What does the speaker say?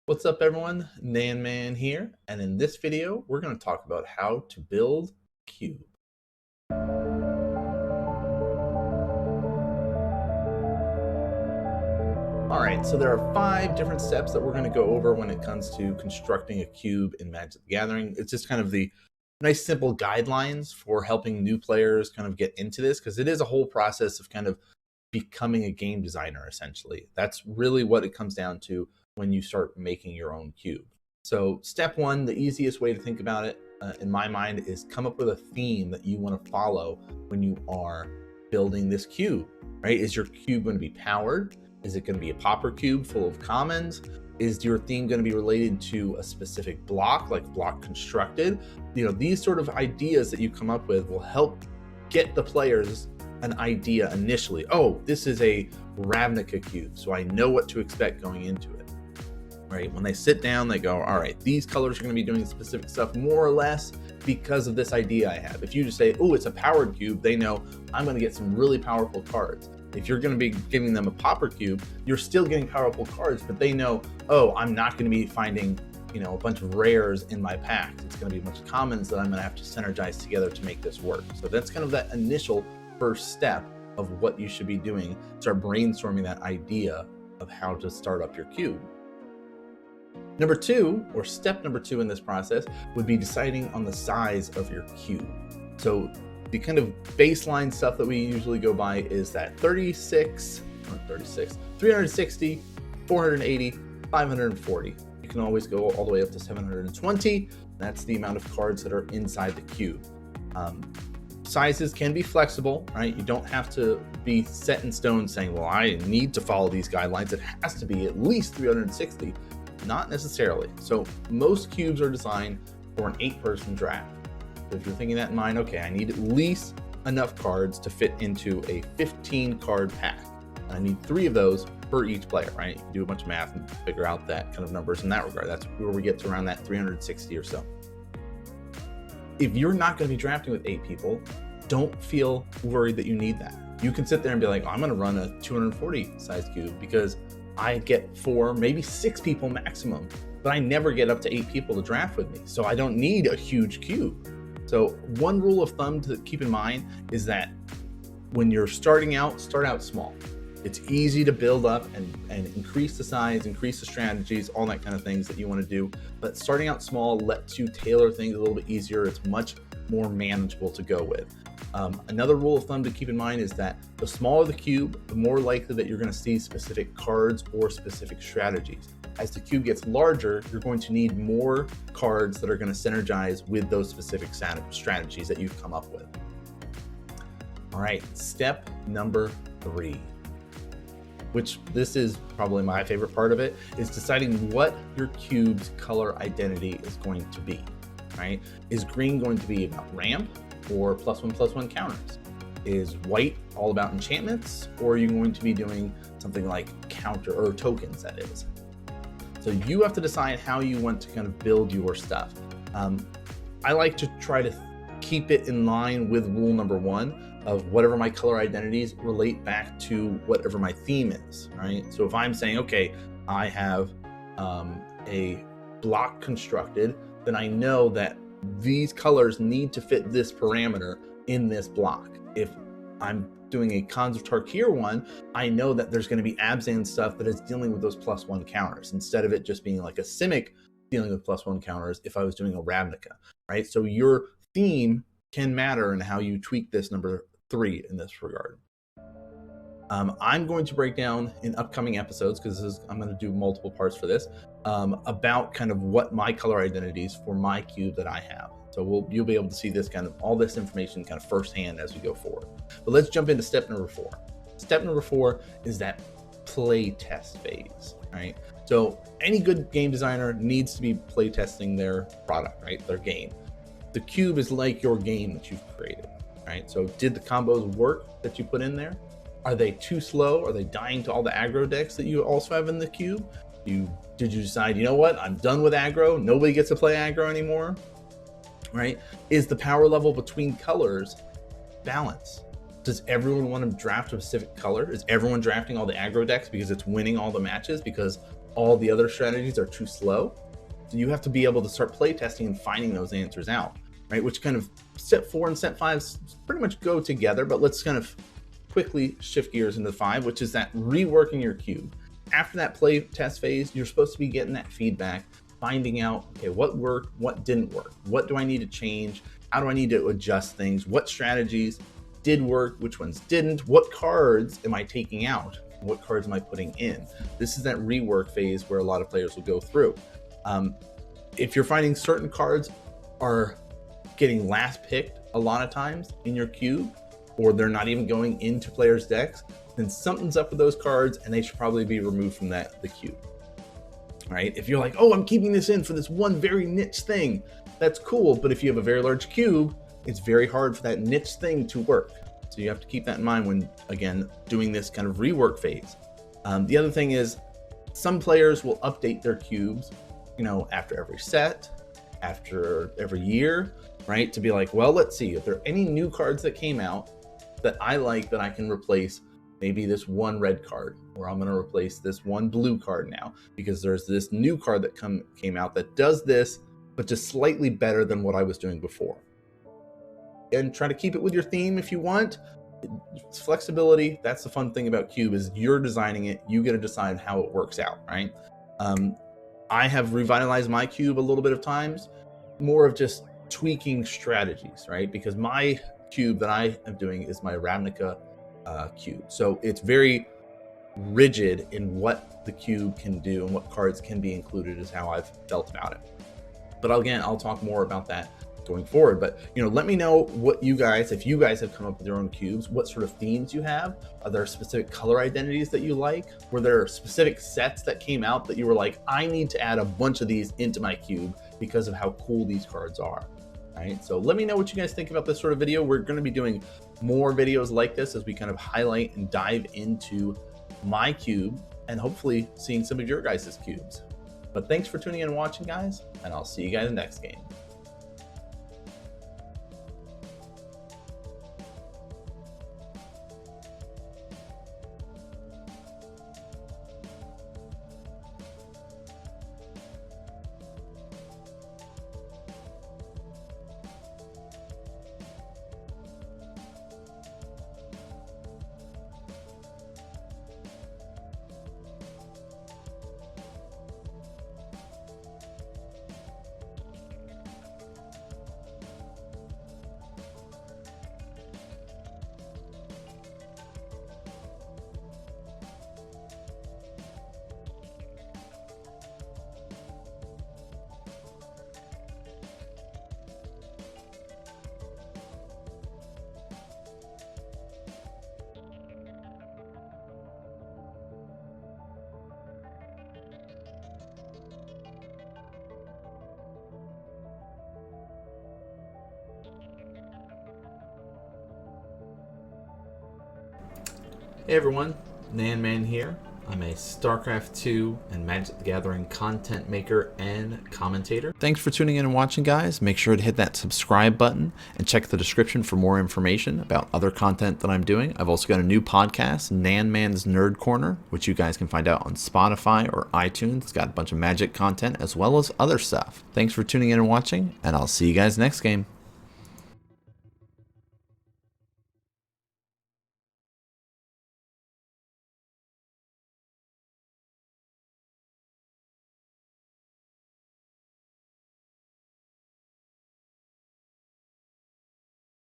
What's up everyone, NanMan here, and in this video we're going to talk about how to build a cube. Alright, so there are 5 different steps that we're going to go over when it comes to constructing a cube in Magic the Gathering. It's just kind of the nice simple guidelines for helping new players kind of get into this, because it is a whole process of kind of becoming a game designer essentially. That's really what it comes down to when you start making your own cube. So step 1, the easiest way to think about it in my mind is come up with a theme that you want to follow when you are building this cube, right? Is your cube going to be powered? Is it going to be a pauper cube full of commons? Is your theme going to be related to a specific block, like block constructed? You know, these sort of ideas that you come up with will help get the players an idea initially. Oh, this is a Ravnica cube, so I know what to expect going into it, right? When they sit down, they go, all right, these colors are going to be doing specific stuff more or less because of this idea I have. If you just say, oh, it's a powered cube, they know I'm going to get some really powerful cards. If you're going to be giving them a pauper cube, you're still getting powerful cards, but they know, oh, I'm not going to be finding, you know, a bunch of rares in my packs. It's going to be a bunch of commons that I'm going to have to synergize together to make this work. So that's kind of that initial first step of what you should be doing. Start brainstorming that idea of how to start up your cube. Number 2, or step number 2 in this process, would be deciding on the size of your cube. So the kind of baseline stuff that we usually go by is that 360, 480, 540. You can always go all the way up to 720. That's the amount of cards that are inside the cube. Sizes can be flexible, right? You don't have to be set in stone saying, well, I need to follow these guidelines. It has to be at least 360. Not necessarily. So most cubes are designed for an 8-person draft. So if you're thinking that in mind, okay, I need at least enough cards to fit into a 15-card pack. And I need 3 of those per each player, right? You can do a bunch of math and figure out that kind of numbers in that regard. That's where we get to around that 360 or so. If you're not going to be drafting with 8 people, don't feel worried that you need that. You can sit there and be like, oh, I'm going to run a 240 size cube because I get 4, maybe 6 people maximum, but I never get up to 8 people to draft with me. So I don't need a huge cube. So one rule of thumb to keep in mind is that when you're starting out, start out small. It's easy to build up and increase the size, increase the strategies, all that kind of things that you want to do. But starting out small lets you tailor things a little bit easier. It's much more manageable to go with. Another rule of thumb to keep in mind is that the smaller the cube, the more likely that you're going to see specific cards or specific strategies. As the cube gets larger, you're going to need more cards that are going to synergize with those specific strategies that you've come up with. All right, step number 3, which this is probably my favorite part of it, is deciding what your cube's color identity is going to be, right? Is green going to be about ramp or +1/+1 counters? Is white all about enchantments, or are you going to be doing something like counter or tokens, that is? So you have to decide how you want to kind of build your stuff. I like to try to keep it in line with rule number 1 of whatever my color identities relate back to whatever my theme is, right? So if I'm saying, okay, I have a block constructed, then I know that these colors need to fit this parameter in this block. If I'm doing a Khans of Tarkir one, I know that there's going to be Abzan stuff that is dealing with those +1 counters instead of it just being like a Simic dealing with +1 counters if I was doing a Ravnica, right? So your theme can matter in how you tweak this number 3 in this regard. I'm going to break down in upcoming episodes, because I'm going to do multiple parts for this, about kind of what my color identities for my cube that I have. So you'll be able to see this kind of all this information kind of firsthand as we go forward. But let's jump into step number 4. Step number 4 is that play test phase, right? So any good game designer needs to be play testing their product, right? Their game. The cube is like your game that you've created, right? So did the combos work that you put in there? Are they too slow? Are they dying to all the aggro decks that you also have in the cube? Did you decide, you know what, I'm done with aggro, nobody gets to play aggro anymore, right? Is the power level between colors balanced? Does everyone want to draft a specific color? Is everyone drafting all the aggro decks because it's winning all the matches because all the other strategies are too slow. So you have to be able to start play testing and finding those answers out, right? Which kind of step 4 and step 5 pretty much go together, but let's kind of quickly shift gears into 5, which is that reworking your cube. After that play test phase, you're supposed to be getting that feedback, finding out, okay, what worked, what didn't work, what do I need to change, how do I need to adjust things, what strategies did work, which ones didn't, what cards am I taking out, what cards am I putting in. This is that rework phase where a lot of players will go through. If you're finding certain cards are getting last picked a lot of times in your cube, or they're not even going into players' decks, then something's up with those cards and they should probably be removed from the cube. Right? If you're like, oh, I'm keeping this in for this one very niche thing, that's cool. But if you have a very large cube, it's very hard for that niche thing to work. So you have to keep that in mind when, again, doing this kind of rework phase. The other thing is some players will update their cubes, after every set, after every year, right? To be like, well, let's see if there are any new cards that came out that I like that I can replace maybe this one red card, or I'm going to replace this one blue card now because there's this new card that came out that does this, but just slightly better than what I was doing before. And try to keep it with your theme if you want. It's flexibility. That's the fun thing about cube is you're designing it. You get to decide how it works out, right? I have revitalized my cube a little bit of times, more of just tweaking strategies, right? Because my cube that I am doing is my Ravnica cube. So it's very rigid in what the cube can do and what cards can be included is how I've felt about it. But again, I'll talk more about that going forward. But let me know what you guys, if you guys have come up with your own cubes, what sort of themes you have. Are there specific color identities that you like? Were there specific sets that came out that you were like, I need to add a bunch of these into my cube because of how cool these cards are? Right? So let me know what you guys think about this sort of video. We're going to be doing more videos like this as we kind of highlight and dive into my cube and hopefully seeing some of your guys' cubes. But thanks for tuning in and watching, guys, and I'll see you guys next game. Hey everyone, NanMans here. I'm a StarCraft 2 and Magic the Gathering content maker and commentator. Thanks for tuning in and watching, guys. Make sure to hit that subscribe button and check the description for more information about other content that I'm doing. I've also got a new podcast, NanMans Nerd Corner, which you guys can find out on Spotify or iTunes. It's got a bunch of Magic content as well as other stuff. Thanks for tuning in and watching, and I'll see you guys next game.